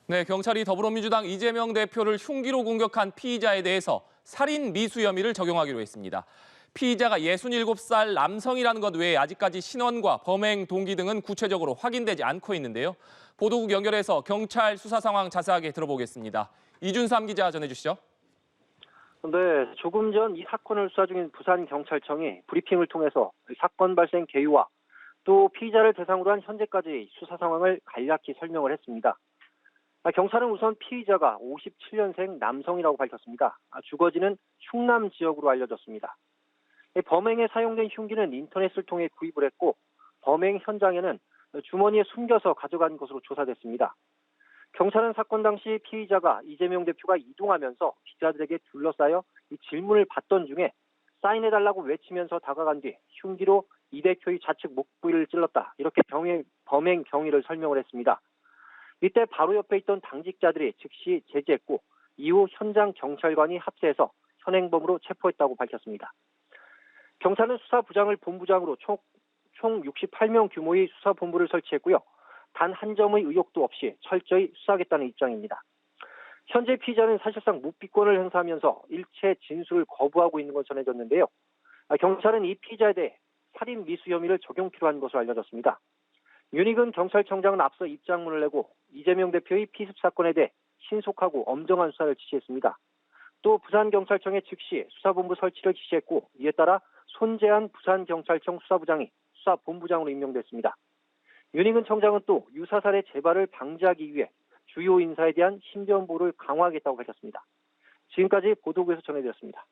네, 경찰이 더불어민주당 이재명 대표를 흉기로 공격한 피의자에 대해서 살인 미수 혐의를 적용하기로 했습니다. 피의자가 67살 남성이라는 것 외에 아직까지 신원과 범행 동기 등은 구체적으로 확인되지 않고 있는데요. 보도국 연결해서 경찰 수사 상황 자세하게 들어보겠습니다. 이준삼 기자 전해주시죠. 네, 조금 전 이 사건을 수사 중인 부산경찰청이 브리핑을 통해서 사건 발생 계유와 또 피의자를 대상으로 한 현재까지 수사 상황을 간략히 설명을 했습니다. 경찰은 우선 피의자가 57년생 남성이라고 밝혔습니다. 주거지는 충남 지역으로 알려졌습니다. 범행에 사용된 흉기는 인터넷을 통해 구입을 했고 범행 현장에는 주머니에 숨겨서 가져간 것으로 조사됐습니다. 경찰은 사건 당시 피의자가 이재명 대표가 이동하면서 기자들에게 둘러싸여 이 질문을 받던 중에 사인해달라고 외치면서 다가간 뒤 흉기로 이 대표의 좌측 목 부위를 찔렀다. 이렇게 범행 경위를 설명을 했습니다. 이때 바로 옆에 있던 당직자들이 즉시 제지했고 이후 현장 경찰관이 합세해서 현행범으로 체포했다고 밝혔습니다. 경찰은 수사부장을 본부장으로 총 68명 규모의 수사본부를 설치했고요. 단 한 점의 의혹도 없이 철저히 수사하겠다는 입장입니다. 현재 피의자는 사실상 묵비권을 행사하면서 일체 진술을 거부하고 있는 것으로 전해졌는데요. 경찰은 이 피의자에 대해 살인 미수 혐의를 적용키로 한 것으로 알려졌습니다. 윤희근 경찰청장은 앞서 입장문을 내고 이재명 대표의 피습 사건에 대해 신속하고 엄정한 수사를 지시했습니다. 또 부산경찰청에 즉시 수사본부 설치를 지시했고 이에 따라 손재한 부산경찰청 수사부장이 수사본부장으로 임명됐습니다. 윤희근 청장은 또 유사 사례 재발을 방지하기 위해 주요 인사에 대한 신변 보호를 강화하겠다고 밝혔습니다. 지금까지 보도국에서 전해드렸습니다.